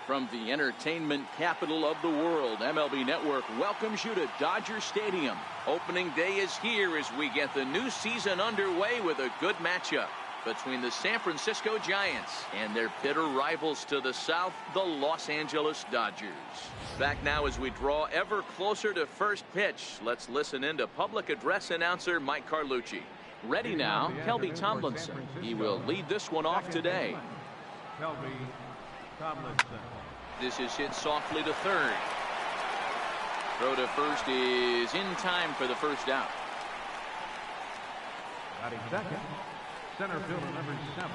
From the entertainment capital of the world, MLB Network welcomes you to Dodger Stadium. Opening day is here as we get the new season underway with a good matchup between the San Francisco Giants and their bitter rivals to the south, the Los Angeles Dodgers. Back now as we draw ever closer to first pitch. Let's listen in to public address announcer Mike Carlucci. Ready now, Kelby Tomlinson. He will lead this one off today. Kelby Tomlinson. This is hit softly to third. Throw to first is in time for the first out. Batting second, center fielder number 7.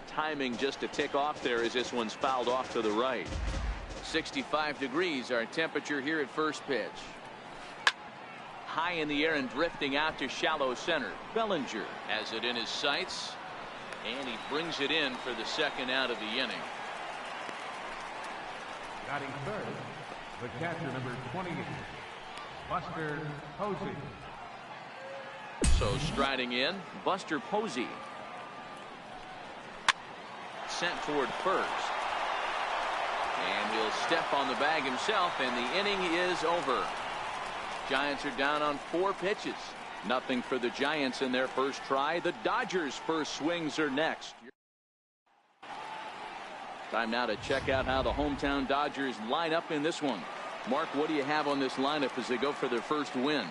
Timing just a tick off there as this one's fouled off to the right. 65 degrees our temperature here at first pitch. High in the air and drifting out to shallow center. Bellinger has it in his sights. And he brings it in for the second out of the inning. Batting third, the catcher number 28, Buster Posey. So striding in, Buster Posey. Sent toward first. And he'll step on the bag himself, and the inning is over. Giants are down on 4 pitches. Nothing for the Giants in their first try. The Dodgers' first swings are next. Time now to check out how the hometown Dodgers line up in this one. Mark, what do you have on this lineup as they go for their first win?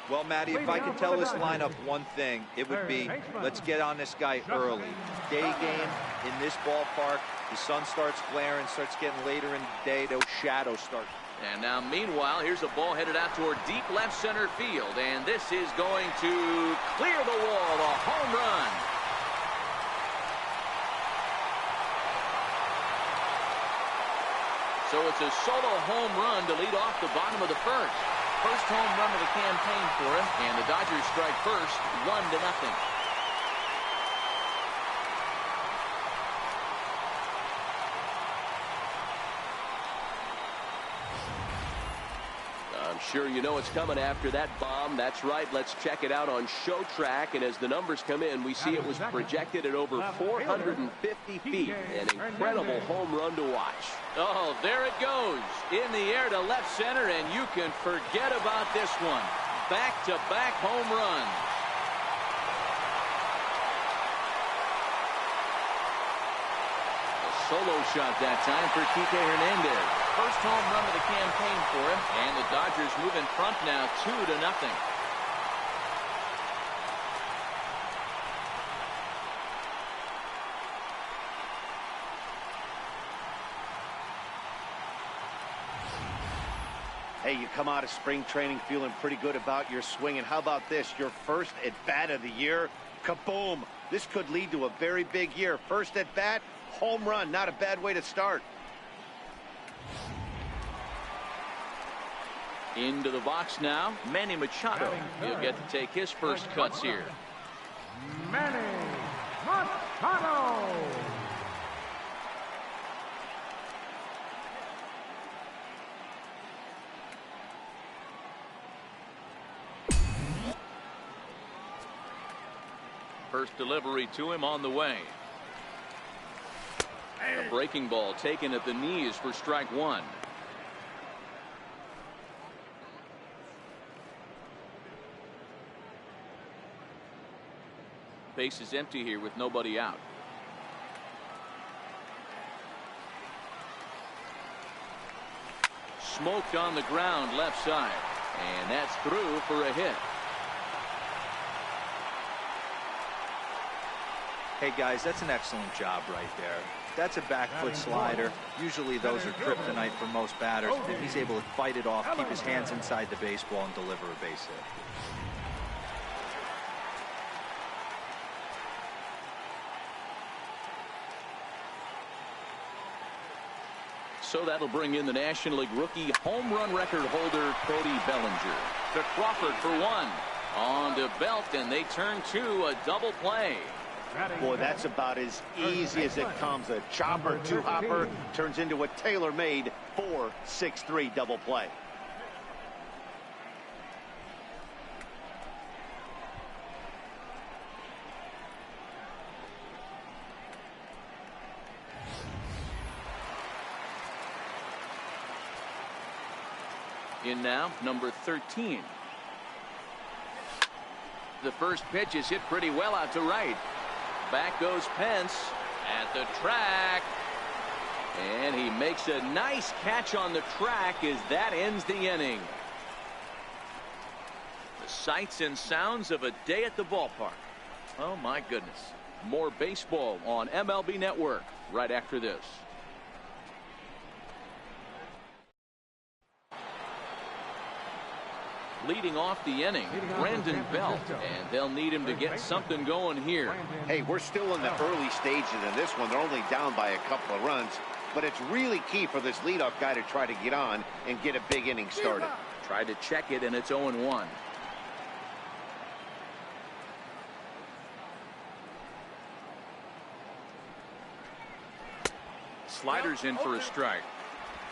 Well, Matty, if I could tell this lineup one thing, it would be let's get on this guy early. Day game in this ballpark. The sun starts glaring, starts getting later in the day. Those shadows start. And now, meanwhile, here's a ball headed out toward deep left center field. And this is going to clear the wall, a home run. So it's a solo home run to lead off the bottom of the first. First home run of the campaign for him. And the Dodgers strike first, 1-0. Sure, you know what's coming after that bomb. That's right. Let's check it out on Show Track. And as the numbers come in, we see it was projected at over 450 feet. An incredible home run to watch. Oh, there it goes. In the air to left center, and you can forget about this one. Back-to-back home runs. A solo shot that time for Kike Hernandez. First home run of the campaign for him, and the Dodgers move in front now 2-0. Hey, you come out of spring training feeling pretty good about your swing, and how about this? Your first at-bat of the year, kaboom! This could lead to a very big year. First at-bat, home run, not a bad way to start. Into the box now, Manny Machado. He'll get to take his first cuts here. Manny Machado. First delivery to him on the way. A breaking ball taken at the knees for strike 1. Base is empty here with nobody out. Smoked on the ground left side. And that's through for a hit. Hey, guys, that's an excellent job right there. That's a back foot slider. Usually those are kryptonite for most batters. But he's able to fight it off, keep his hands inside the baseball, and deliver a base hit. So that'll bring in the National League rookie home run record holder Cody Bellinger. To Crawford for 1. On to Belt, and they turn to a double play. Boy, that's about as easy as it comes. A chopper, two-hopper turns into a tailor-made 4-6-3 double play. In now, number 13. The first pitch is hit pretty well out to right. Back goes Pence at the track. And he makes a nice catch on the track as that ends the inning. The sights and sounds of a day at the ballpark. Oh, my goodness. More baseball on MLB Network right after this. Leading off the inning, Brandon Belt, and they'll need him to get something going here. Hey, we're still in the early stages of this one. They're only down by a couple of runs, but it's really key for this leadoff guy to try to get on and get a big inning started. Tried to check it, and it's 0-1. Sliders in for a strike.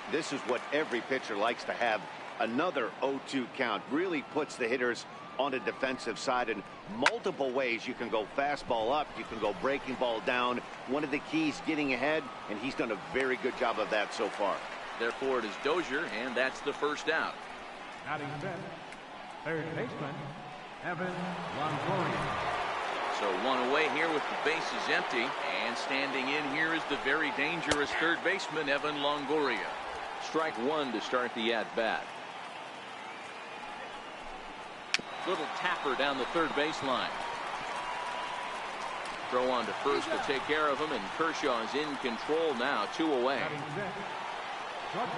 This is what every pitcher likes to have. Another 0-2 count really puts the hitters on the defensive side in multiple ways. You can go fastball up, you can go breaking ball down. One of the keys, getting ahead, and he's done a very good job of that so far. Therefore, it is Dozier, and that's the first out. Batting fifth, third baseman, Evan Longoria. So one away here with the bases empty, and standing in here is the very dangerous third baseman, Evan Longoria. Strike one to start the at-bat. Little tapper down the third baseline. Throw on to first to take care of him, and Kershaw is in control now, 2 away.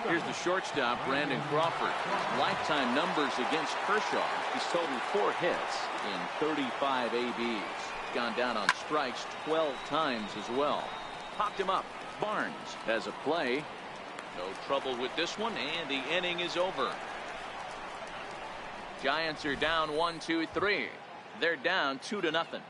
Here's the shortstop, Brandon Crawford. His lifetime numbers against Kershaw. He's totaled 4 hits in 35 ABs. Gone down on strikes 12 times as well. Popped him up. Barnes has a play. No trouble with this one, and the inning is over. Giants are down 1-2-3. They're down 2-0.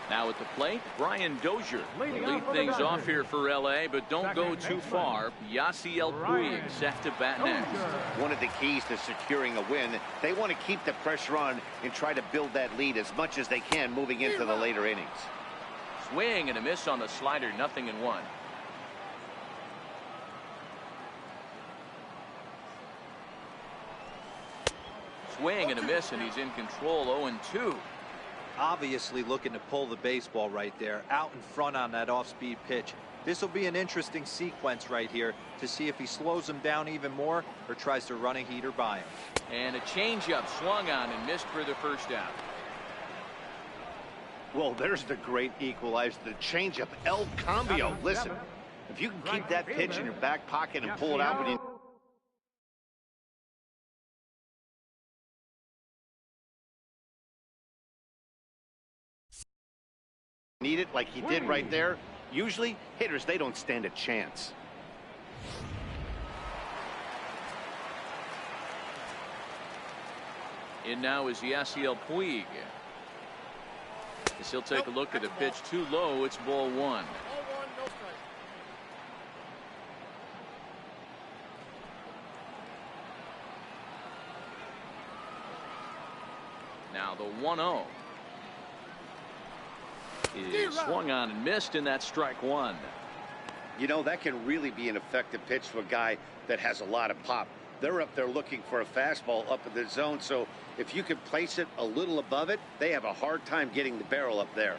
Now at the plate, Brian Dozier. Lead things off here for LA, but don't go too far. Yasiel Puig set to bat next. One of the keys to securing a win, they want to keep the pressure on and try to build that lead as much as they can moving into the later innings. Swing and a miss on the slider, 0-1. Swing and a miss, and he's in control, 0-2. Obviously looking to pull the baseball right there, out in front on that off-speed pitch. This will be an interesting sequence right here to see if he slows him down even more or tries to run a heater by him. And a changeup swung on and missed for the first out. Well, there's the great equalizer, the changeup, El Cambio. Listen, if you can keep that pitch in your back pocket and pull it out when you need it, like he did right there, usually hitters, they don't stand a chance. In now is Yasiel Puig. As he'll take a look at a pitch too low, it's ball 1. Now the 1-0 is swung on and missed, and that's strike 1. You know, that can really be an effective pitch to a guy that has a lot of pop. They're up there looking for a fastball up in the zone, so if you can place it a little above it, they have a hard time getting the barrel up there.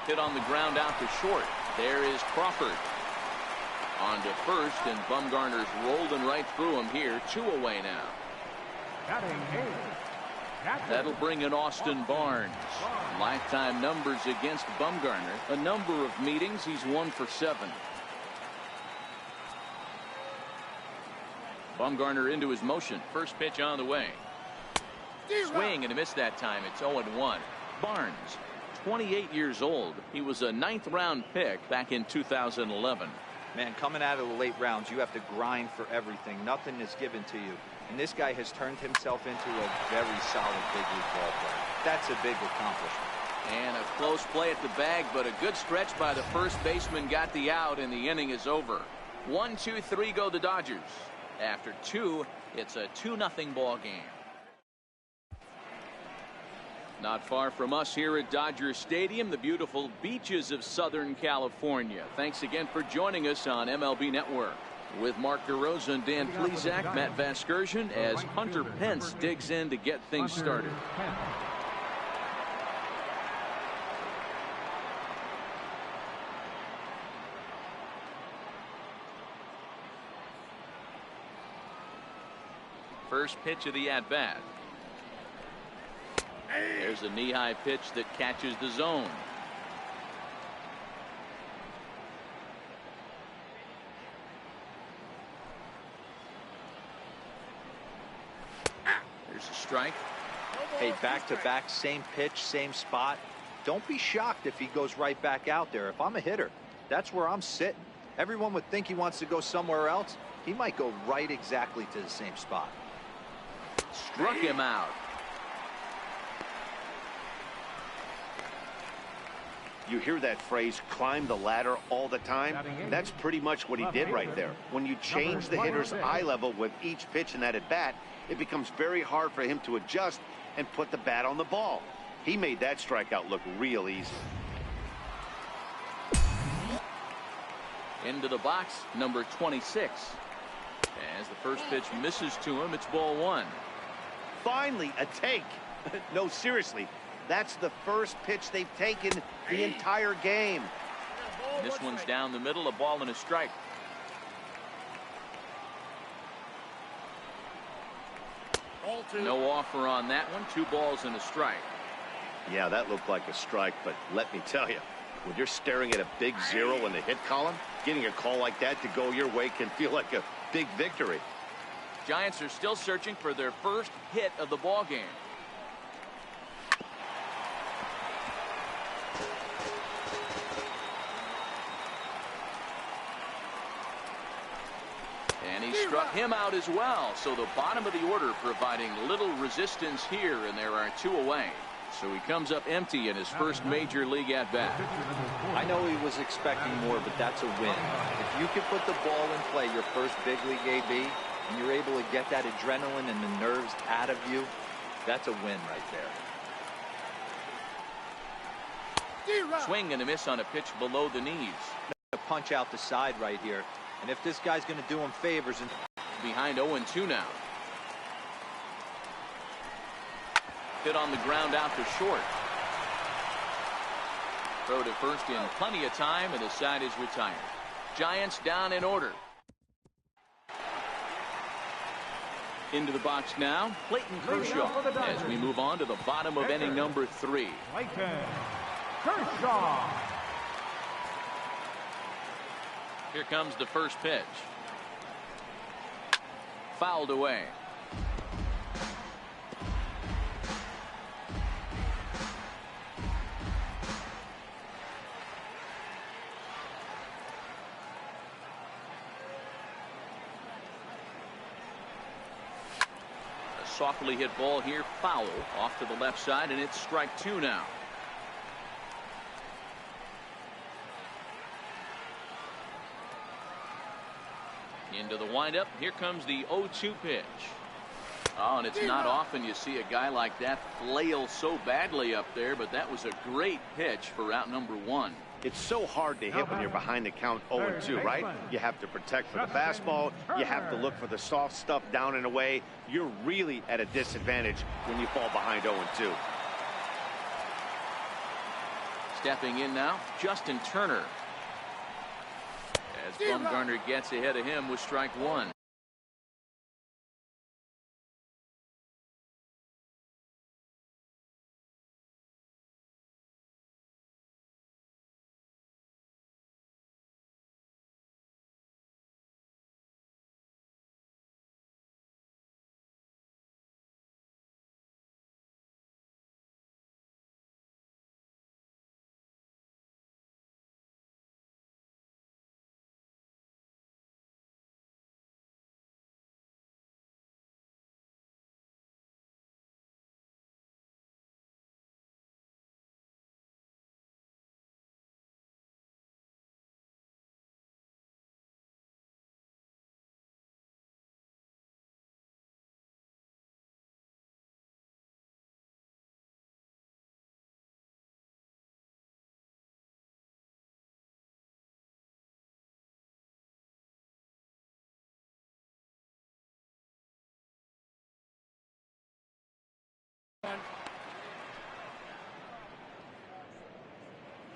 Hit on the ground out to short. There is Crawford. On to first, and Bumgarner's rolling right through him here. 2 away now. That'll bring in Austin Barnes. Lifetime numbers against Bumgarner. A number of meetings. He's 1 for 7. Bumgarner into his motion. First pitch on the way. Swing and a miss that time. It's 0-1. Barnes, 28 years old. He was a 9th round pick back in 2011. Man, coming out of the late rounds, you have to grind for everything. Nothing is given to you. And this guy has turned himself into a very solid big league ball player. That's a big accomplishment. And a close play at the bag, but a good stretch by the first baseman got the out, and the inning is over. 1-2-3 go the Dodgers. After 2, it's a 2-0 ball game. Not far from us here at Dodger Stadium, the beautiful beaches of Southern California. Thanks again for joining us on MLB Network. With Mark DeRosa and Dan Plesac, Matt Vasgersian, as Hunter Pence digs in to get things started. First pitch of the at-bat. There's a knee-high pitch that catches the zone. There's a strike. Hey, back-to-back, same pitch, same spot. Don't be shocked if he goes right back out there. If I'm a hitter, that's where I'm sitting. Everyone would think he wants to go somewhere else. He might go right exactly to the same spot. Struck him out. You hear that phrase, climb the ladder, all the time? That's pretty much what he did right there. When you change the hitter's eye level with each pitch in that at-bat, it becomes very hard for him to adjust and put the bat on the ball. He made that strikeout look real easy. Into the box, number 26. As the first pitch misses to him, it's ball one. Finally, a take. No, seriously. That's the first pitch they've taken the entire game. And this one's down the middle, a ball and a strike. No offer on that one. 2 balls and a strike. Yeah, that looked like a strike, but let me tell you, when you're staring at a big 0 in the hit column, getting a call like that to go your way can feel like a big victory. Giants are still searching for their first hit of the ball game. And he struck him out as well. So the bottom of the order providing little resistance here, and there are 2 away. So he comes up empty in his first major league at bat. I know he was expecting more, but that's a win. If you can put the ball in play your first big league AB, and you're able to get that adrenaline and the nerves out of you, that's a win right there. Swing and a miss on a pitch below the knees. A punch out the side right here. And if this guy's going to do him favors, and behind 0-2 now. Hit on the ground out to short. Throw to first in plenty of time, and the side is retired. Giants down in order. Into the box now, Clayton Kershaw, as we move on to the bottom of inning number 3. Clayton Kershaw. Here comes the first pitch. Fouled away. A softly hit ball here, foul off to the left side, and it's strike 2 now. Into the windup. Here comes the 0-2 pitch. Oh, and it's not often you see a guy like that flail so badly up there, but that was a great pitch for out number 1. It's so hard to hit when you're behind the count 0-2, right? You have to protect for the fastball. You have to look for the soft stuff down and away. You're really at a disadvantage when you fall behind 0-2. Stepping in now, Justin Turner. As Bumgarner gets ahead of him with strike 1.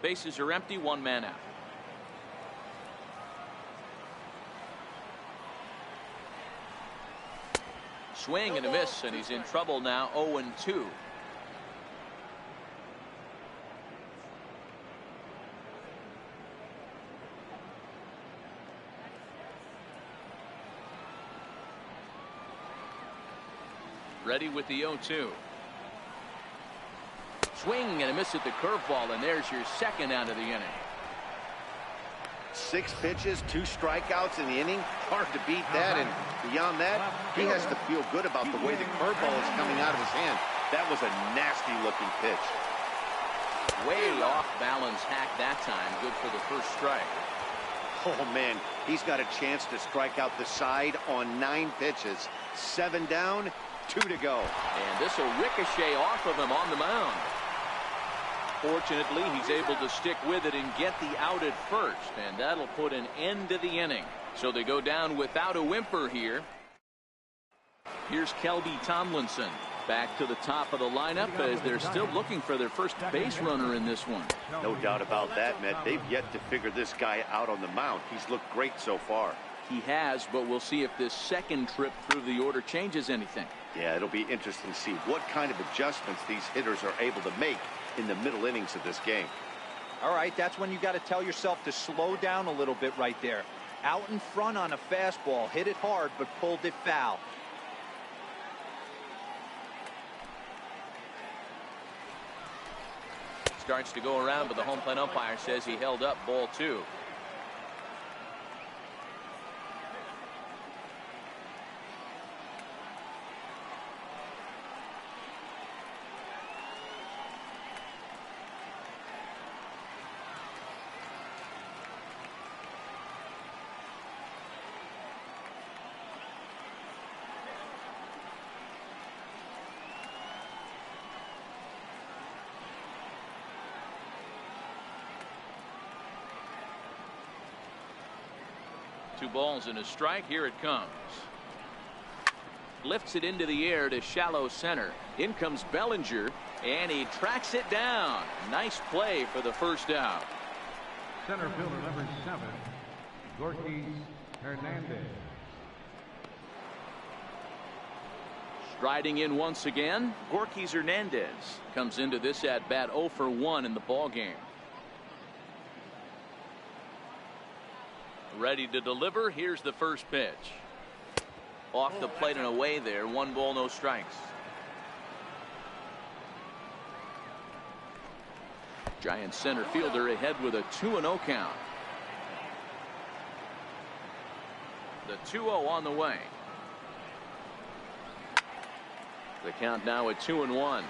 Bases are empty, one man out. Swing and a miss, and he's in trouble now. 0-2. Ready with the 0-2. Swing and a miss at the curveball, and there's your second out of the inning. 6 pitches, 2 strikeouts in the inning. Hard to beat that, and beyond that, he has to feel good about the way the curveball is coming out of his hand. That was a nasty-looking pitch. Way off balance hack that time. Good for the first strike. Oh, man, he's got a chance to strike out the side on 9 pitches. 7 down, 2 to go. And this will ricochet off of him on the mound. Fortunately, he's able to stick with it and get the out at first, and that'll put an end to the inning. So they go down without a whimper here. Here's Kelby Tomlinson back to the top of the lineup as they're still looking for their first base runner in this one. No doubt about that, Matt. They've yet to figure this guy out on the mound. He's looked great so far. He has, but we'll see if this second trip through the order changes anything. Yeah, it'll be interesting to see what kind of adjustments these hitters are able to make in the middle innings of this game. All right, that's when you got to tell yourself to slow down a little bit right there. Out in front on a fastball, hit it hard, but pulled it foul. Starts to go around, but the home plate umpire says he held up. Ball 2. Two balls and a strike. Here it comes. Lifts it into the air to shallow center. In comes Bellinger, and he tracks it down. Nice play for the first out. Center fielder number 7, Gorky Hernandez. Striding in once again, Gorky Hernandez comes into this at bat 0 for 1 in the ball game. Ready to deliver. Here's the first pitch. Off the plate and away there. 1 ball, no strikes. Giant center fielder ahead with a 2-0 count. The 2-0 on the way. The count now at 2-1.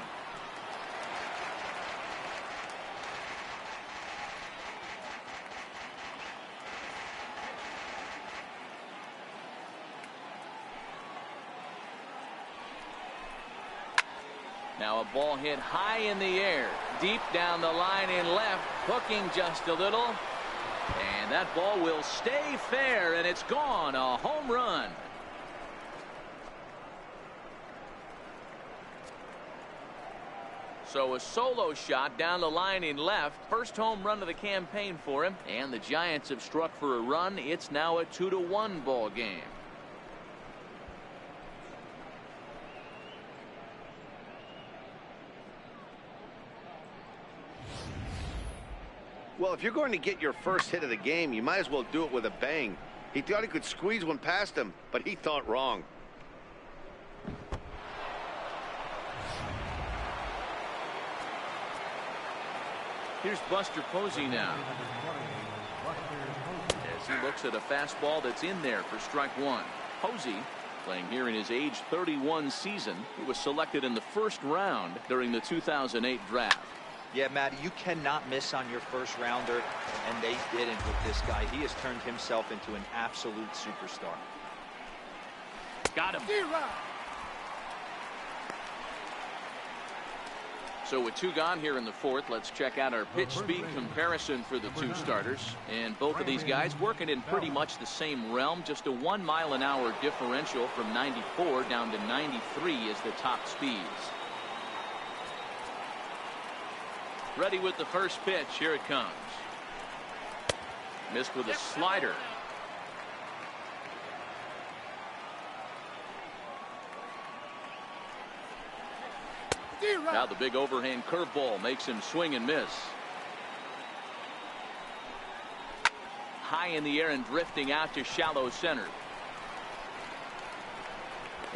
Now a ball hit high in the air, deep down the line in left, hooking just a little. And that ball will stay fair, and it's gone. A home run. So a solo shot down the line in left. First home run of the campaign for him. And the Giants have struck for a run. It's now a 2-1 ball game. Well, if you're going to get your first hit of the game, you might as well do it with a bang. He thought he could squeeze one past him, but he thought wrong. Here's Buster Posey now, as he looks at a fastball that's in there for strike 1. Posey, playing here in his age 31 season, he was selected in the first round during the 2008 draft. Yeah, Matty, you cannot miss on your first rounder, and they didn't with this guy. He has turned himself into an absolute superstar. Got him. So with 2 gone here in the 4th, let's check out our pitch speed comparison for the 2 starters. And both of these guys working in pretty much the same realm. Just a 1 mile-an-hour differential from 94 down to 93 is the top speeds. Ready with the first pitch. Here it comes. Missed with a slider. Now the big overhand curveball makes him swing and miss. High in the air and drifting out to shallow center.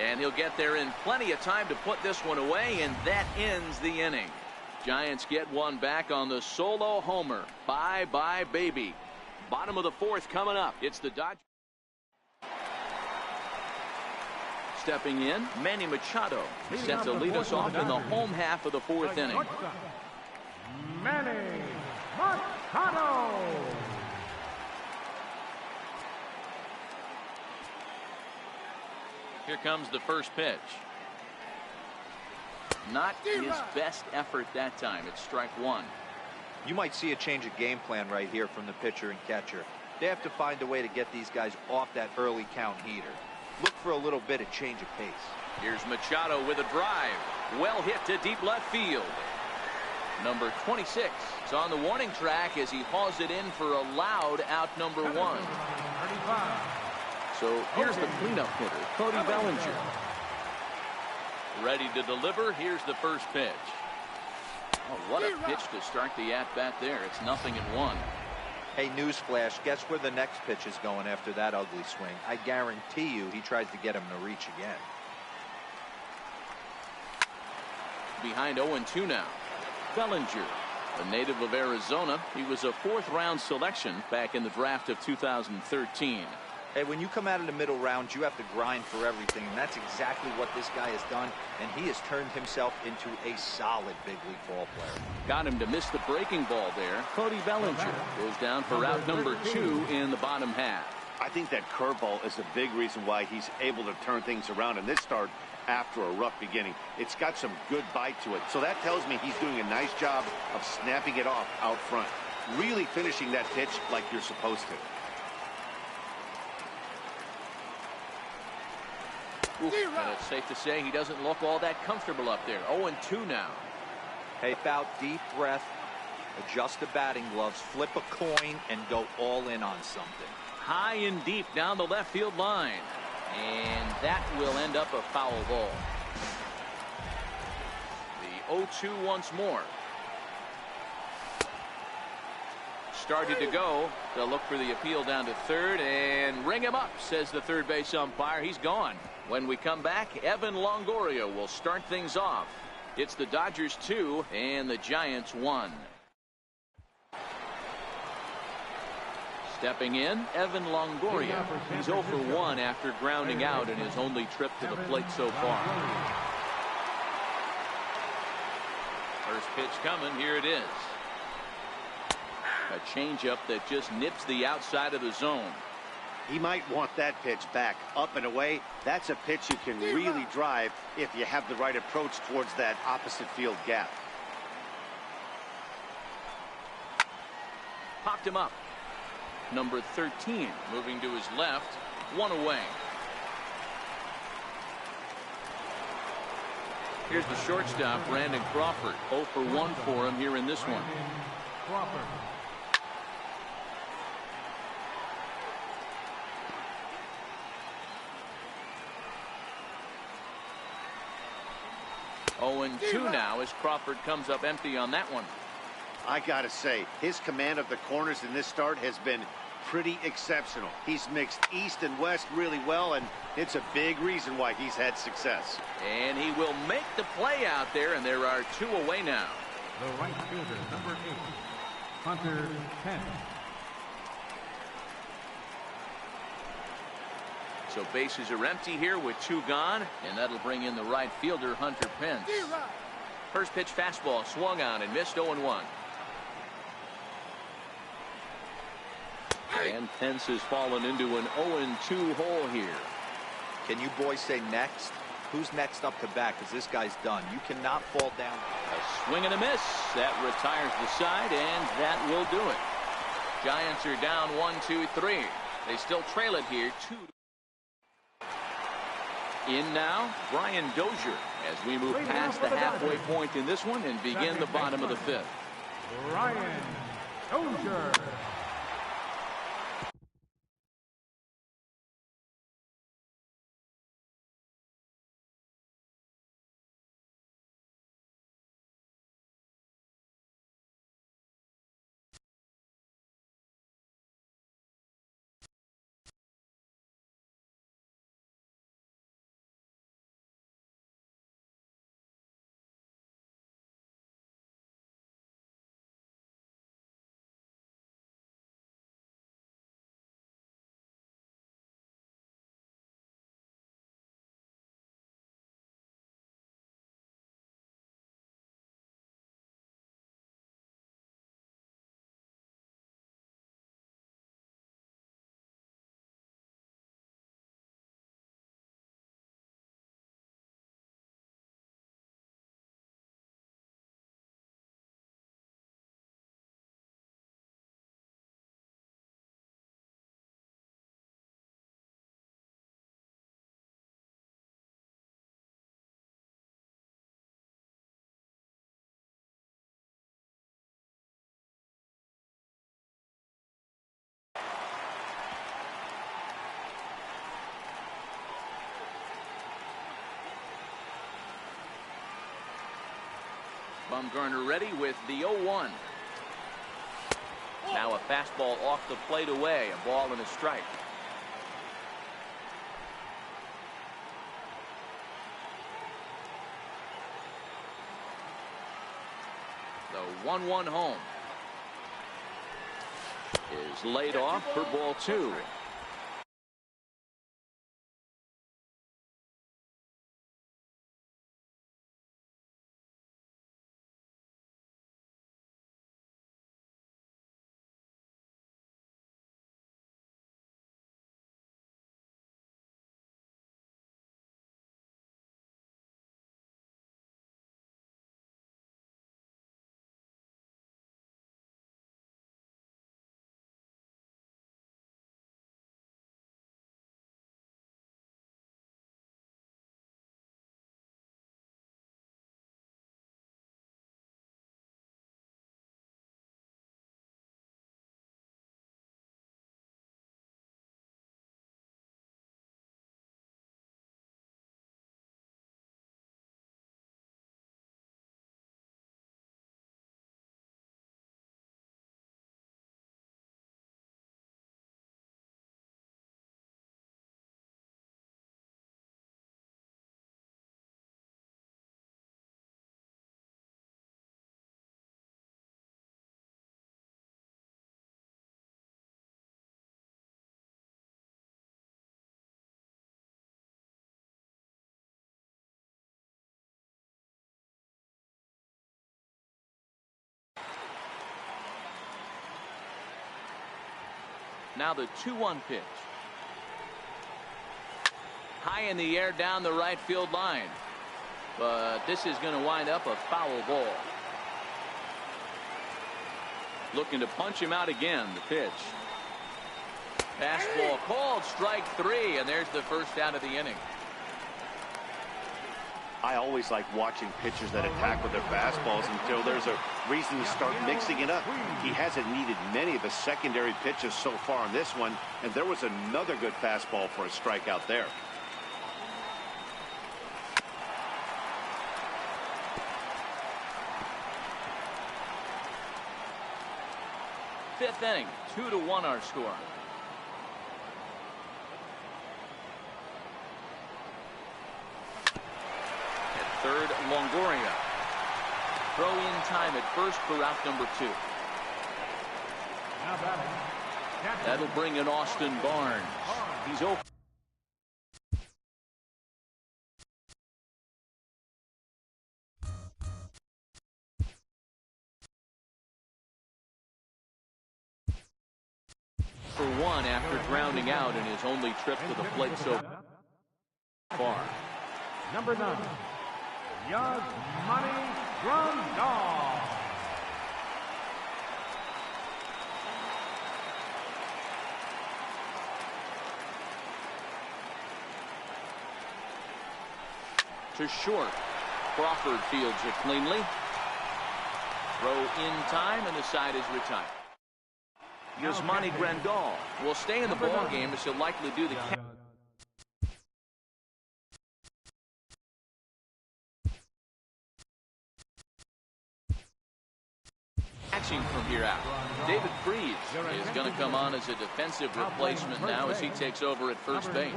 And he'll get there in plenty of time to put this one away, and that ends the inning. Giants get one back on the solo homer. Bye-bye, baby. Bottom of the fourth coming up. It's the Dodgers. Stepping in, Manny Machado set to lead us off in the home half of the fourth inning. Manny Machado. Here comes the first pitch. Not his best effort that time. It's strike one. You might see a change of game plan right here from the pitcher and catcher. They have to find a way to get these guys off that early count heater. Look for a little bit of change of pace. Here's Machado with a drive. Well hit to deep left field. Number 26 is on the warning track as he hauls it in for a loud out number one. So here's the cleanup hitter, Cody Bellinger. Ready to deliver. Here's the first pitch. Oh, what a pitch to start the at-bat there. It's 0-1. Hey, newsflash, guess where the next pitch is going after that ugly swing? I guarantee you he tries to get him to reach again. Behind 0-2 now. Bellinger, a native of Arizona. He was a fourth-round selection back in the draft of 2013. Hey, when you come out of the middle rounds, you have to grind for everything, and that's exactly what this guy has done, and he has turned himself into a solid big league ball player. Got him to miss the breaking ball there. Cody Bellinger goes down for out number 2 in the bottom half. I think that curveball is a big reason why he's able to turn things around in this start after a rough beginning. It's got some good bite to it, so that tells me he's doing a nice job of snapping it off out front, really finishing that pitch like you're supposed to. Oof, and it's safe to say he doesn't look all that comfortable up there. 0-2 now. Hey, about deep breath, adjust the batting gloves, flip a coin, and go all in on something. High and deep down the left field line. And that will end up a foul ball. The 0-2 once more. Started to go. They'll look for the appeal down to third and ring him up, says the third base umpire. He's gone. When we come back, Evan Longoria will start things off. It's the Dodgers 2 and the Giants 1. Stepping in, Evan Longoria. He's 0 for 1 after grounding out in his only trip to the plate so far. First pitch coming. Here it is. A changeup that just nips the outside of the zone. He might want that pitch back, up and away. That's a pitch you can really drive if you have the right approach towards that opposite field gap. Popped him up. Number 13 moving to his left. 1 away. Here's the shortstop, Brandon Crawford. 0 for 1 for him here in this one. Crawford. 0-2 now as Crawford comes up empty on that one. I gotta say, his command of the corners in this start has been pretty exceptional. He's mixed east and west really well, and it's a big reason why he's had success. And he will make the play out there, and there are 2 away now. The right fielder, number 8, Hunter Pence. So bases are empty here with 2 gone, and that'll bring in the right fielder, Hunter Pence. First pitch fastball swung on and missed. 0-1. And Pence has fallen into an 0-2 hole here. Can you boys say next? Who's next up to bat? Because this guy's done. You cannot fall down. A swing and a miss. That retires the side, and that will do it. Giants are down 1-2-3. They still trail it here 2. In now, Brian Dozier, as we move past the halfway point in this one and begin the bottom of the 5th. Ryan Dozier. Bumgarner ready with the 0-1. Now a fastball off the plate away. A ball and a strike. The 1-1 home is laid off for ball 2. Now the 2-1 pitch. High in the air down the right field line. But this is going to wind up a foul ball. Looking to punch him out again. The pitch. Fastball called, strike 3, and there's the first out of the inning. I always like watching pitchers that attack with their fastballs until there's a reason to start mixing it up. He hasn't needed many of the secondary pitches so far on this one, and there was another good fastball for a strikeout there. Fifth inning, 2-1 our score. Third, Longoria. Throw in time at first for out number 2. That'll bring in Austin Barnes. He's open. For 1 after grounding out in his only trip to the plate so far. Number 9. Yasmani Grandal. To short. Crawford fields it cleanly. Throw in time, and the side is retired. Yasmani Grandal will stay in the ball game as he'll likely do the catching from here out. David Freese is going to come on as a defensive replacement now as he takes over at first base.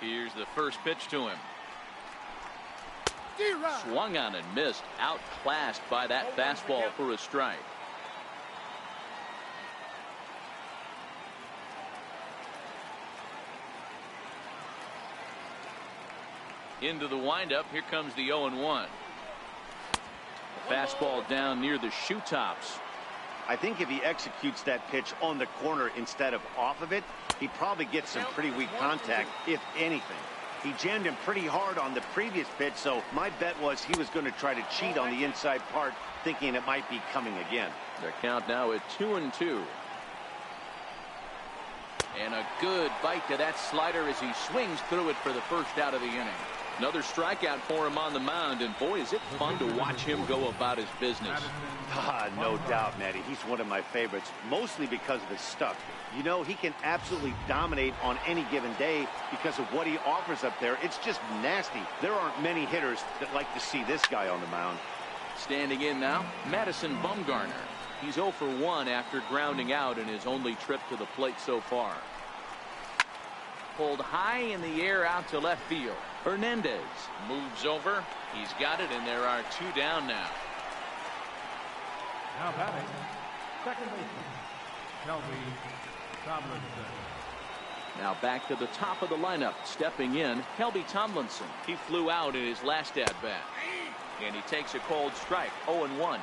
Here's the first pitch to him. Swung on and missed. Outclassed by that fastball for a strike. Into the windup. Here comes the 0-1. Fastball down near the shoe tops. I think if he executes that pitch on the corner instead of off of it, he probably gets some pretty weak contact, if anything. He jammed him pretty hard on the previous pitch, so my bet was he was going to try to cheat on the inside part, thinking it might be coming again. Their count now at 2-2. And a good bite to that slider as he swings through it for the first out of the inning. Another strikeout for him on the mound, and boy, is it fun to watch him go about his business. No doubt, Matty. He's one of my favorites, mostly because of his stuff. You know, he can absolutely dominate on any given day because of what he offers up there. It's just nasty. There aren't many hitters that like to see this guy on the mound. Standing in now, Madison Bumgarner. He's 0 for 1 after grounding out in his only trip to the plate so far. Pulled high in the air out to left field. Hernandez moves over. He's got it, and there are 2 down now. Now batting, second baseman, Shelby Tomlinson. Now back to the top of the lineup. Stepping in, Kelby Tomlinson. He flew out in his last at-bat. And he takes a cold strike, 0-1.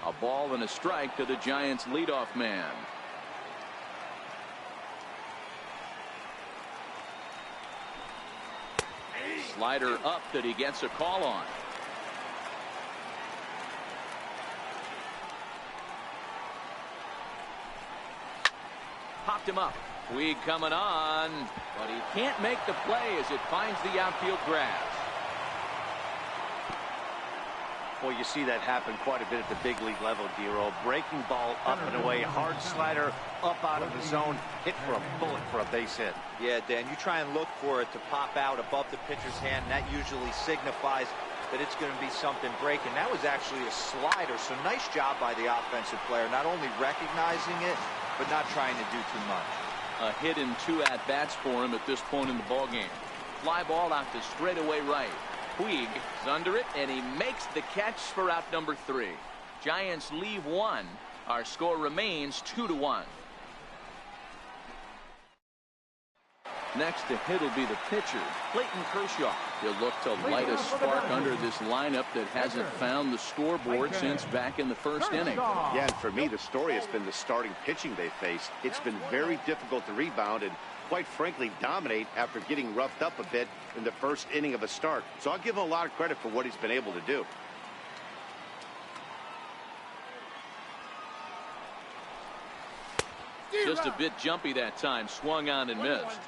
A ball and a strike to the Giants' leadoff man. Slider up that he gets a call on. Popped him up. Puig coming on, but he can't make the play as it finds the outfield grass. Well, you see that happen quite a bit at the big league level, Dero. Breaking ball up and away, hard slider up out of the zone, hit for a bullet for a base hit. Yeah, Dan, you try and look for it to pop out above the pitcher's hand, and that usually signifies that it's going to be something breaking. That was actually a slider, so nice job by the offensive player, not only recognizing it, but not trying to do too much. A hit in 2 at-bats for him at this point in the ballgame. Fly ball out to straightaway right. Puig is under it, and he makes the catch for out number 3. Giants leave 1. Our score remains 2-1. Next to hit will be the pitcher, Clayton Kershaw. He'll look to light a spark under this lineup that hasn't found the scoreboard since back in the first inning. Yeah, and for me, the story has been the starting pitching they faced. It's been very difficult to rebound and, quite frankly, dominate after getting roughed up a bit in the first inning of a start. So I'll give him a lot of credit for what he's been able to do. Just a bit jumpy that time. Swung on and missed.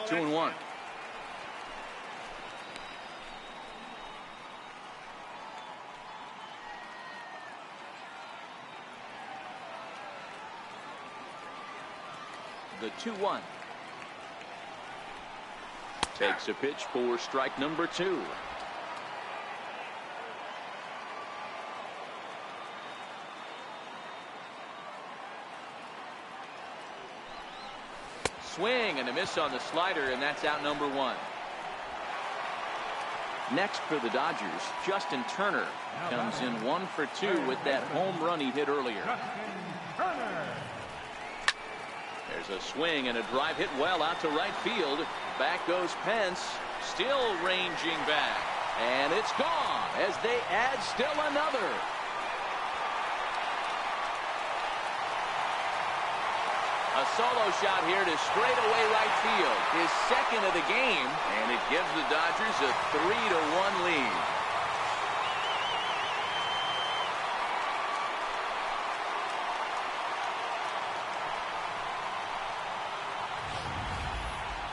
Two and 1. The 2-1. Takes a pitch for strike number 2. Swing and a miss on the slider, and that's out number 1. Next for the Dodgers, Justin Turner comes in 1 for 2 with that home run he hit earlier. There's a swing and a drive hit well out to right field. Back goes Pence, still ranging back. And it's gone as they add still another. A solo shot here to straightaway right field. His second of the game, and it gives the Dodgers a 3-1 lead.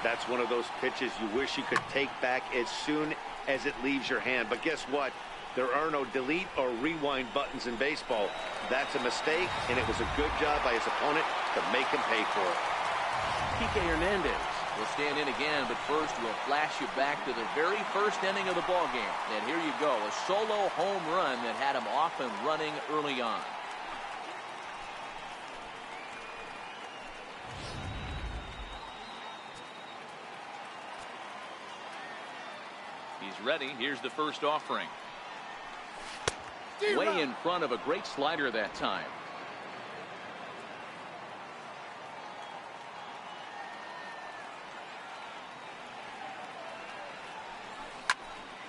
That's one of those pitches you wish you could take back as soon as it leaves your hand. But guess what? There are no delete or rewind buttons in baseball. That's a mistake, and it was a good job by his opponent to make him pay for it. Kike Hernandez will stand in again, but first we'll flash you back to the very first inning of the ballgame. And here you go, a solo home run that had him off and running early on. He's ready. Here's the first offering. Way in front of a great slider that time.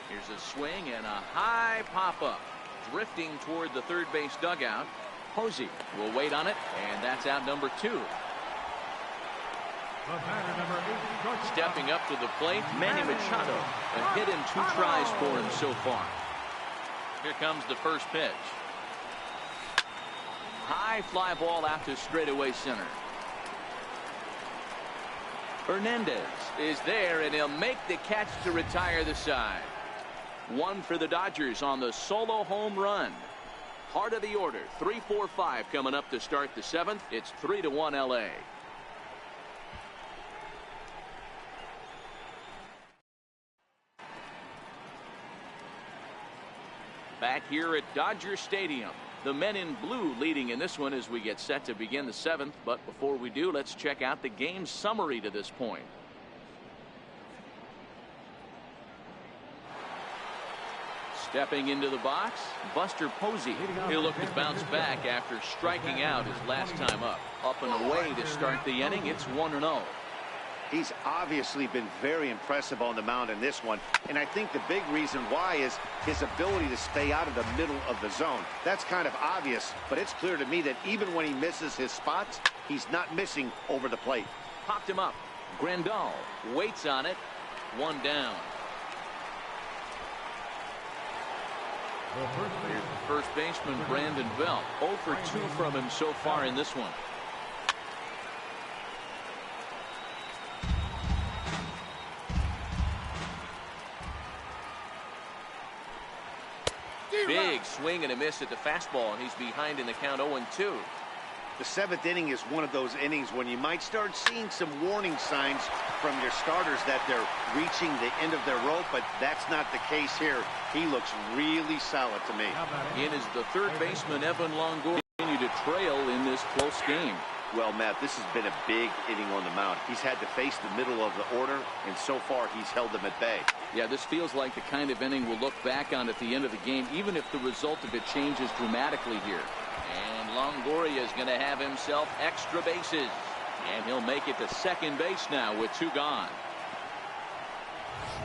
Here's a swing and a high pop-up. Drifting toward the third base dugout. Posey will wait on it, and that's out number 2. Stepping up to the plate, Manny Machado. A hit in 2 tries for him so far. Here comes the first pitch. High fly ball out to straightaway center. Hernandez is there, and he'll make the catch to retire the side. 1 for the Dodgers on the solo home run. Heart of the order, 3-4-5 coming up to start the 7th. It's 3-1 LA. Back here at Dodger Stadium, the men in blue leading in this one as we get set to begin the 7th. But before we do, let's check out the game summary to this point. Stepping into the box, Buster Posey. He'll look to bounce back after striking out his last time up. Up and away to start the inning. It's 1-0. He's obviously been very impressive on the mound in this one, and I think the big reason why is his ability to stay out of the middle of the zone. That's kind of obvious, but it's clear to me that even when he misses his spots, he's not missing over the plate. Popped him up. Grandal waits on it. 1 down. Here's the first baseman, Brandon Belt. 0 for 2 from him so far in this one. Big swing and a miss at the fastball, and he's behind in the count 0-2. The 7th inning is one of those innings when you might start seeing some warning signs from your starters that they're reaching the end of their rope, but that's not the case here. He looks really solid to me. In is the third baseman, Evan Longoria, continue to trail in this close game. Well, Matt, this has been a big inning on the mound. He's had to face the middle of the order, and so far he's held them at bay. Yeah, this feels like the kind of inning we'll look back on at the end of the game, even if the result of it changes dramatically here. And Longoria is going to have himself extra bases. And he'll make it to second base now with 2 gone.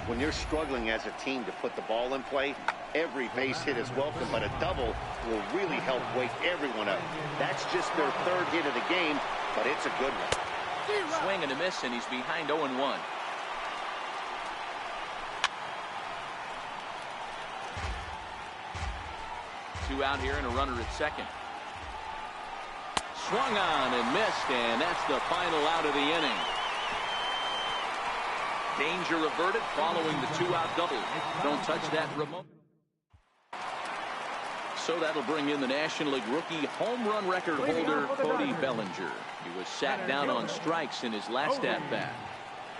When you're struggling as a team to put the ball in play, every base hit is welcome, but a double will really help wake everyone up. That's just their 3rd hit of the game, but it's a good one. Swing and a miss, and he's behind 0-1. Two out here and a runner at second. Swung on and missed, and that's the final out of the inning. Danger averted following the 2-out double. Don't touch that remote. So that'll bring in the National League rookie home run record holder, Cody Bellinger. He was sat down on strikes in his last at-bat.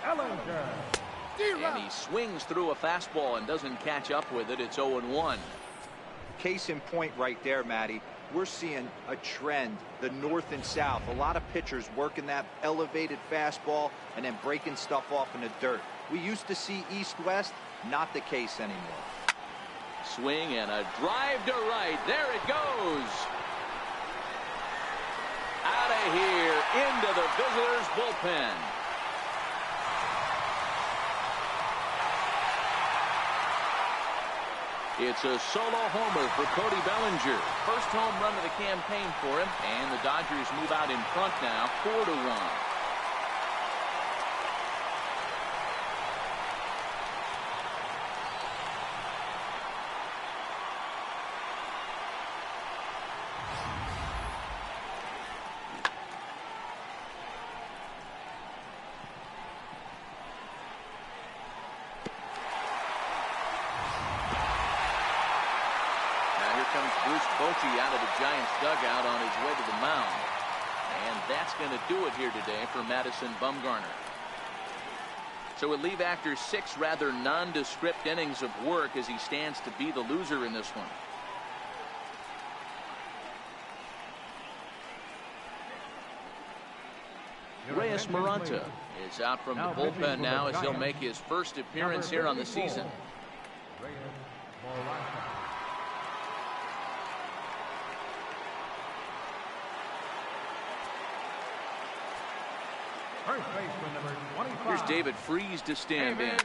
And he swings through a fastball and doesn't catch up with it. It's 0-1. Case in point right there, Matty. We're seeing a trend, the north and south. A lot of pitchers working that elevated fastball and then breaking stuff off in the dirt. We used to see east-west, not the case anymore. Swing and a drive to right. There it goes. Out of here, into the visitors' bullpen. It's a solo homer for Cody Bellinger. First home run of the campaign for him, and the Dodgers move out in front now, 4-1. Out of the Giants dugout on his way to the mound, and that's going to do it here today for Madison Bumgarner. So he'll leave after 6 rather nondescript innings of work as he stands to be the loser in this one. Reyes Maranta is out from the bullpen now as he'll make his first appearance here on the season. Here's David Freese to stand in.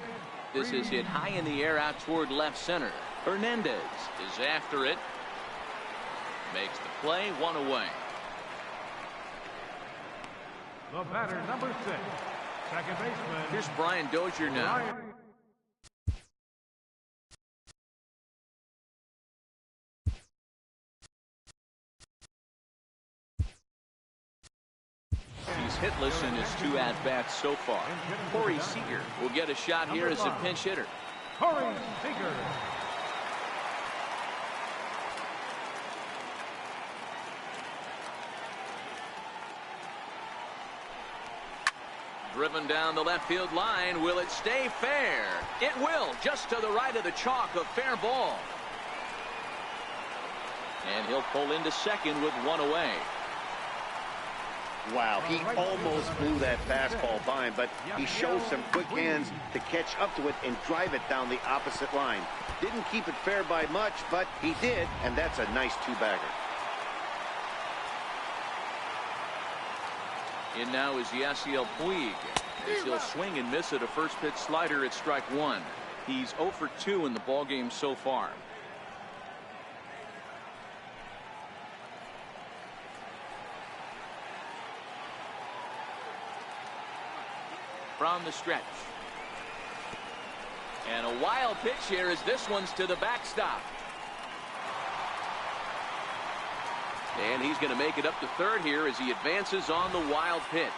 This is hit high in the air out toward left center. Hernandez is after it. Makes the play, 1 away. The batter, number 6, second baseman. Here's Brian Dozier now. He's hitless in his 2 at-bats so far. Corey Seager will get a shot here as a pinch hitter. Corey Seager. Driven down the left field line. Will it stay fair? It will, just to the right of the chalk, a fair ball. And he'll pull into second with 1 away. Wow, he almost blew that fastball by him, but he shows some quick hands to catch up to it and drive it down the opposite line. Didn't keep it fair by much, but he did, and that's a nice 2-bagger. In now is Yasiel Puig, as he'll swing and miss at a first pitch slider at strike 1. He's 0 for 2 in the ballgame so far. From the stretch. And a wild pitch here as this one's to the backstop. And he's going to make it up to third here as he advances on the wild pitch.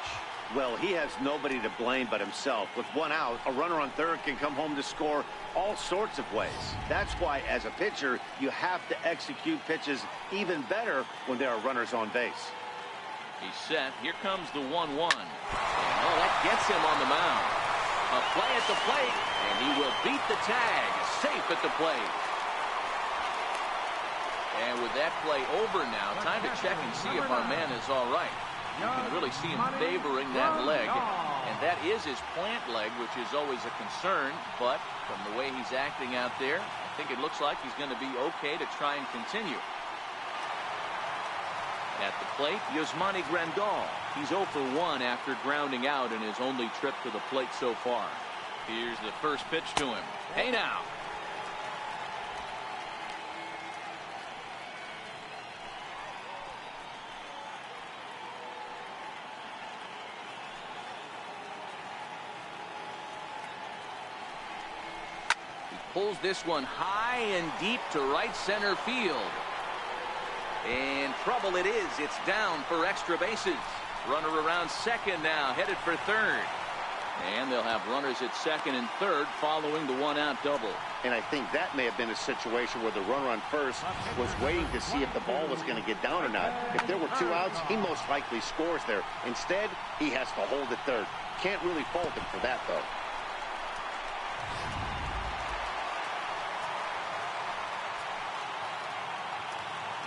Well, he has nobody to blame but himself. With 1 out, a runner on third can come home to score all sorts of ways. That's why, as a pitcher, you have to execute pitches even better when there are runners on base. He's set. Here comes the 1-1. And that gets him on the mound. A play at the plate, and he will beat the tag. Safe at the plate. And with that play over now, time to check and see if our man is all right. You can really see him favoring that leg. And that is his plant leg, which is always a concern. But from the way he's acting out there, I think it looks like he's going to be okay to try and continue. At the plate, Yasmani Grandal. He's 0 for 1 after grounding out in his only trip to the plate so far. Here's the first pitch to him. Hey now. He pulls this one high and deep to right center field. And trouble it is. It's down for extra bases. Runner around second now, headed for third. And they'll have runners at second and third following the 1-out double. And I think that may have been a situation where the runner on first was waiting to see if the ball was going to get down or not. If there were 2 outs, he most likely scores there. Instead, he has to hold at third. Can't really fault him for that, though.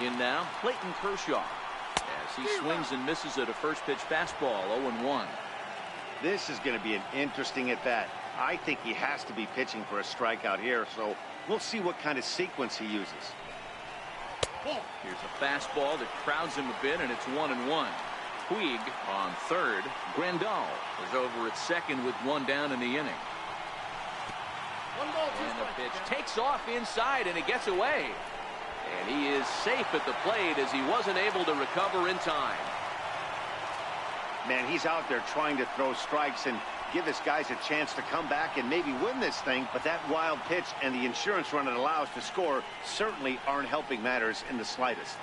In now, Clayton Kershaw, as he swings and misses at a first pitch fastball, 0-1. This is going to be an interesting at-bat. I think he has to be pitching for a strikeout here, so we'll see what kind of sequence he uses. Here's a fastball that crowds him a bit, and it's 1-1. Puig on third. Grandal is over at second with one down in the inning. And the pitch takes off inside, and it gets away. And he is safe at the plate as he wasn't able to recover in time. Man, he's out there trying to throw strikes and give his guys a chance to come back and maybe win this thing. But that wild pitch and the insurance run it allows to score certainly aren't helping matters in the slightest.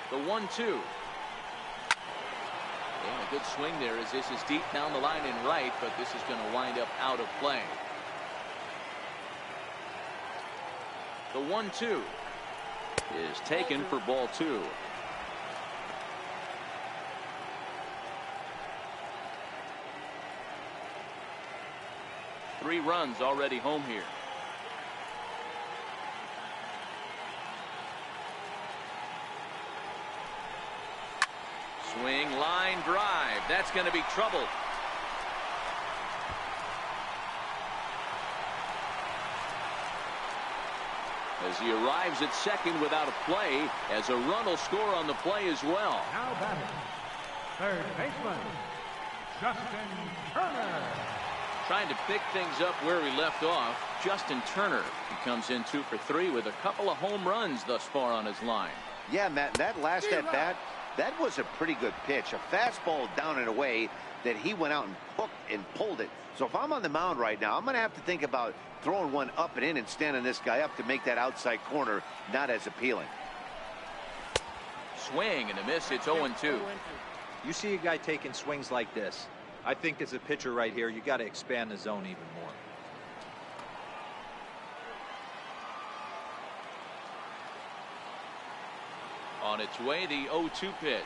The 1-2. And a good swing there as this is deep down the line in right, but this is going to wind up out of play. The 1-2 is taken for ball 2. Three runs already home here. Swing, line drive. That's going to be trouble. As he arrives at second without a play, as a run will score on the play as well. Now batting, third baseman, Justin Turner. Trying to pick things up where he left off, Justin Turner. He comes in 2 for 3 with a couple of home runs thus far on his line. Yeah, Matt, that last at bat, that was a pretty good pitch. A fastball down and away that he went out and hooked and pulled it. So if I'm on the mound right now, I'm going to have to think about throwing one up and in and standing this guy up to make that outside corner not as appealing. Swing and a miss. It's 0-2. You see a guy taking swings like this. I think as a pitcher right here, you got to expand the zone even more. On its way, the 0-2 pitch.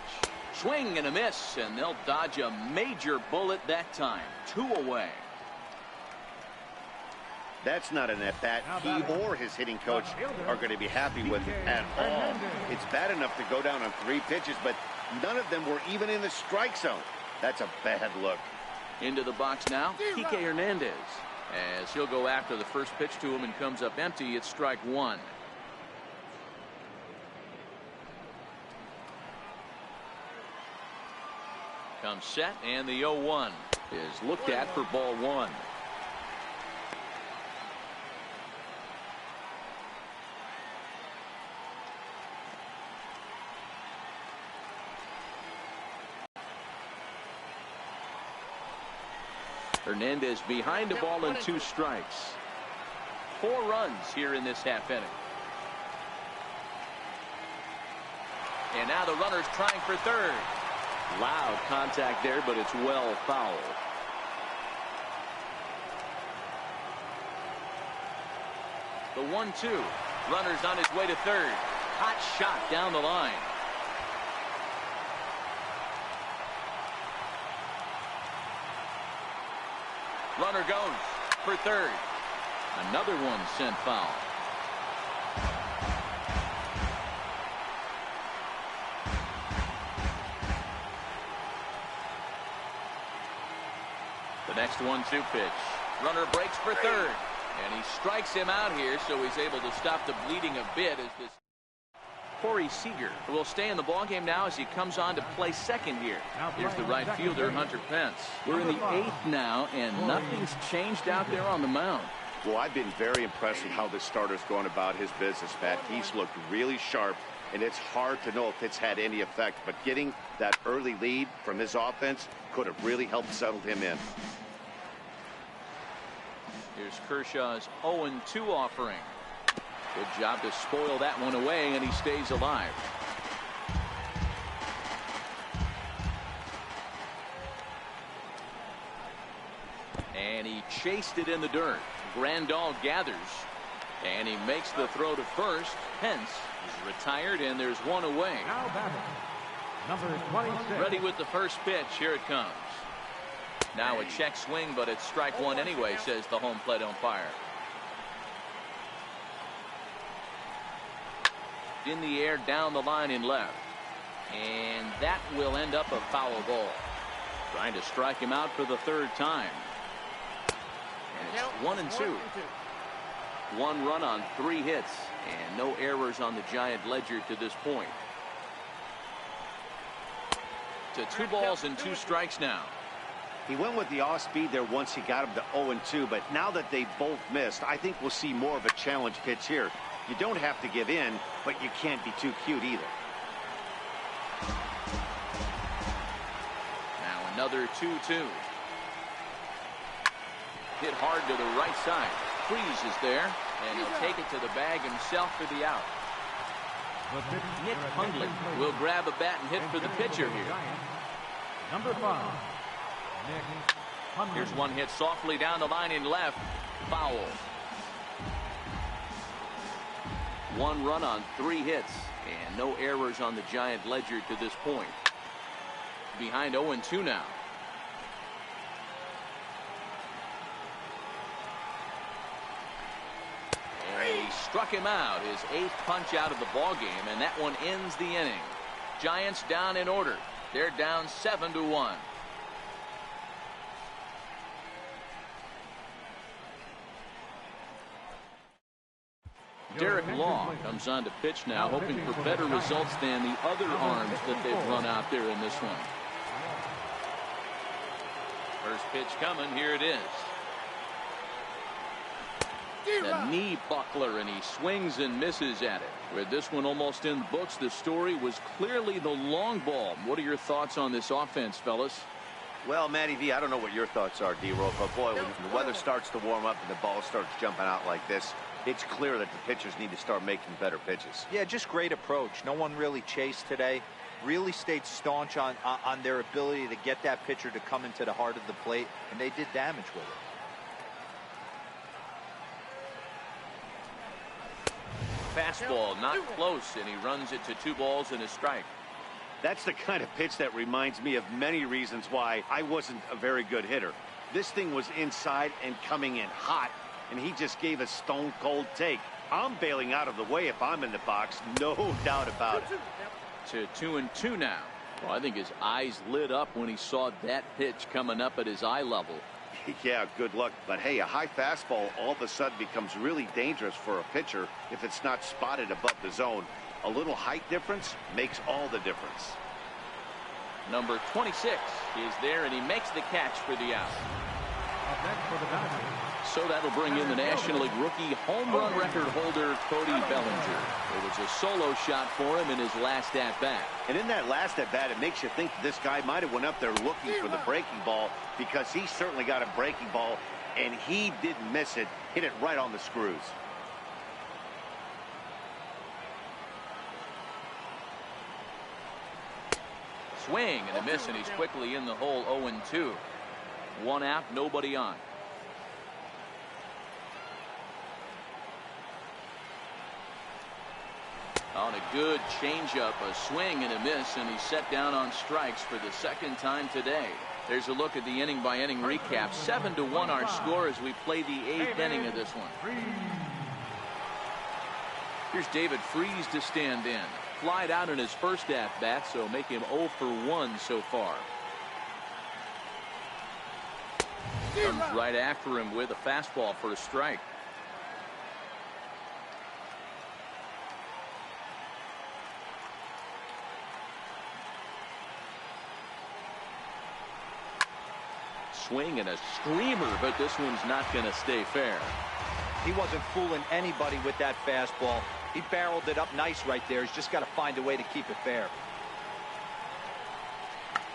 Swing and a miss, and they'll dodge a major bullet that time. 2 away. That's not an at-bat he or his hitting coach are going to be happy with at all. It's bad enough to go down on 3 pitches, but none of them were even in the strike zone. That's a bad look. Into the box now, Kike Hernandez. As he'll go after the first pitch to him and comes up empty, it's strike 1. Comes set, and the 0-1 is looked at for ball 1. Hernandez behind the ball and 2 strikes. 4 runs here in this half inning. And now the runner's trying for third. Loud contact there, but it's well fouled. The 1-2. Runner's on his way to third. Hot shot down the line. Runner goes for third. Another one sent foul. The next 1-2 pitch. Runner breaks for third. And he strikes him out here, so he's able to stop the bleeding a bit as this. Corey Seager will stay in the ballgame now as he comes on to play second here. Here's the right fielder, Hunter Pence. We're in the 8th now, and nothing's changed out there on the mound. Well, I've been very impressed with how this starter's going about his business, Pat. He's looked really sharp, and it's hard to know if it's had any effect. But getting that early lead from his offense could have really helped settle him in. Here's Kershaw's 0-2 offering. Good job to spoil that one away, and he stays alive. And he chased it in the dirt. Grandal gathers, and he makes the throw to first. Pence is retired, and there's one away. Now batting, number 26. Ready with the first pitch. Here it comes. Now a check swing, but it's strike 1 anyway, says the home plate umpire. In the air, down the line in left. And that will end up a foul ball. Trying to strike him out for the 3rd time. And it's 1-2. 1 run on 3 hits and no errors on the Giant ledger to this point. To 2 balls and 2 strikes now. He went with the off speed there once he got him to 0-2, but now that they both missed, I think we'll see more of a challenge pitch here. You don't have to give in, but you can't be too cute either. Now another 2-2. Hit hard to the right side. Freeze is there, and he'll take it to the bag himself for the out. Nick Hundley will grab a bat and hit for the pitcher here. Number 5. Here's one hit softly down the line in left. Foul. 1 run on 3 hits and no errors on the Giant ledger to this point. Behind 0-2 now. And he struck him out, his 8th punch out of the ball game, and that one ends the inning. Giants down in order. They're down 7-1. Derek Law comes on to pitch now, hoping for better results than the other arms that they've run out there in this one. First pitch coming. Here it is. The knee buckler, and he swings and misses at it. With this one almost in the books, the story was clearly the long ball. What are your thoughts on this offense, fellas? Well, Matty V, I don't know what your thoughts are, D-Roll, but boy, when the weather starts to warm up and the ball starts jumping out like this, it's clear that the pitchers need to start making better pitches. Yeah, just great approach. No one really chased today. Really stayed staunch on their ability to get that pitcher to come into the heart of the plate, and they did damage with it. Fastball not close, and he runs it to 2 balls and a strike. That's the kind of pitch that reminds me of many reasons why I wasn't a very good hitter. This thing was inside and coming in hot, and he just gave a stone-cold take. I'm bailing out of the way if I'm in the box, no doubt about it. To 2-2 now. Well, I think his eyes lit up when he saw that pitch coming up at his eye level. Yeah, good luck. But hey, a high fastball all of a sudden becomes really dangerous for a pitcher if it's not spotted above the zone. A little height difference makes all the difference. Number 26 is there, and he makes the catch for the out. So that'll bring in the National League rookie home run record holder, Cody Bellinger. It was a solo shot for him in his last at-bat. And in that last at-bat, it makes you think this guy might have went up there looking for the breaking ball, because he certainly got a breaking ball, and he didn't miss it. Hit it right on the screws. Swing and a miss, and he's quickly in the hole. 0-2. 1 out, nobody on. On a good changeup, a swing and a miss, and he's set down on strikes for the 2nd time today. There's a look at the inning-by-inning recap. 7-1 our score as we play the 8th inning of this one. Here's David Freese to stand in. Flied out in his first at-bat, so make him 0 for 1 so far. Comes right after him with a fastball for a strike. Swing and a screamer, but this one's not going to stay fair. He wasn't fooling anybody with that fastball. He barreled it up nice right there. He's just got to find a way to keep it fair.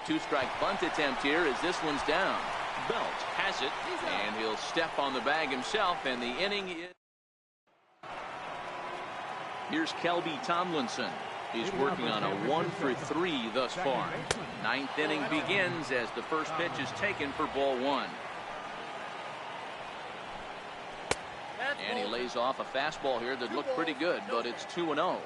2-strike bunt attempt here as this one's down. Belt has it, and he'll step on the bag himself, and the inning is... Here's Kelby Tomlinson. He's working on a 1 for 3 thus far. 9th inning begins as the first pitch is taken for ball 1. And he lays off a fastball here that looked pretty good, but it's 2-0.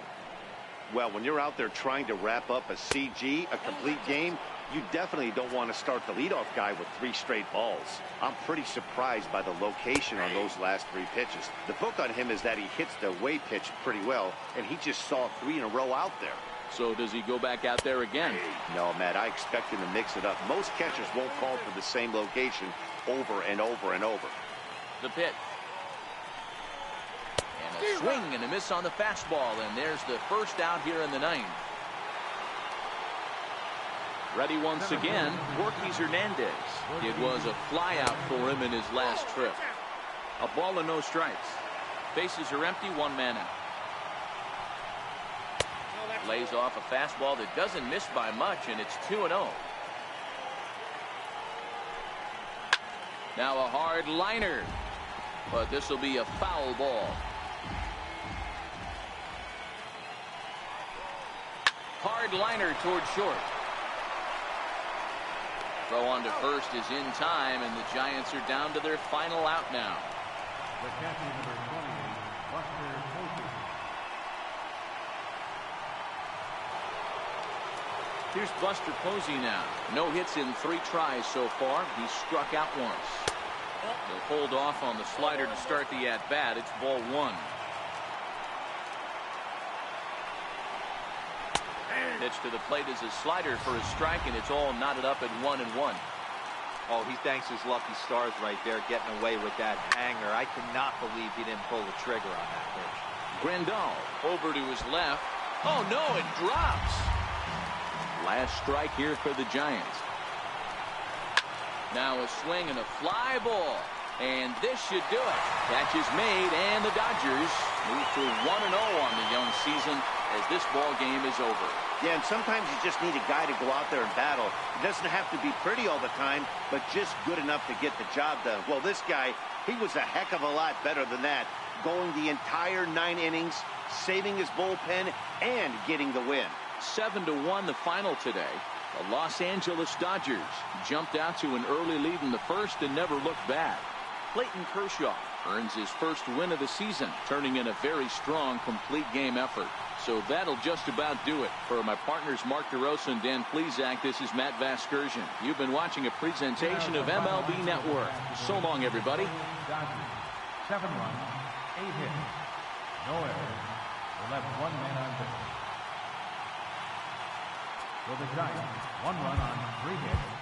Well, when you're out there trying to wrap up a CG, a complete game, you definitely don't want to start the leadoff guy with 3 straight balls. I'm pretty surprised by the location on those last 3 pitches. The book on him is that he hits the away pitch pretty well, and he just saw 3 in a row out there. So does he go back out there again? No, Matt, I expect him to mix it up. Most catchers won't call for the same location over and over and over. The pitch. Swing and a miss on the fastball, and there's the first out here in the ninth. Ready once again, Yorkis Hernandez. It was a flyout for him in his last trip. A ball and no strikes. Bases are empty, one man out. Lays off a fastball that doesn't miss by much, and it's 2-0. Now a hard liner, but this will be a foul ball. Hard liner toward short. Throw on to first is in time, and the Giants are down to their final out now. The catcher, number 28, Buster Posey. Here's Buster Posey now. No hits in 3 tries so far. He struck out once. They'll hold off on the slider to start the at-bat. It's ball 1. Pitch to the plate is a slider for a strike, and it's all knotted up at 1-1. Oh, he thanks his lucky stars right there, getting away with that hanger. I cannot believe he didn't pull the trigger on that pitch. Grandal over to his left. Oh, no, it drops. Last strike here for the Giants. Now a swing and a fly ball. And this should do it. Catch is made, and the Dodgers move to 1-0 on the young season as this ball game is over. Yeah, and sometimes you just need a guy to go out there and battle. It doesn't have to be pretty all the time, but just good enough to get the job done. Well, this guy, he was a heck of a lot better than that, going the entire 9 innings, saving his bullpen, and getting the win. 7-1 the final today. The Los Angeles Dodgers jumped out to an early lead in the first and never looked back. Clayton Kershaw earns his first win of the season, turning in a very strong complete game effort. So that'll just about do it. For my partners Mark DeRosa and Dan Plesac, this is Matt Vasgersian. You've been watching a presentation of MLB Network. So long, everybody. Dodgers, 7 runs, 8 hits, no errors. They left 1 man on base. For the Giants, 1 run on 3 hits,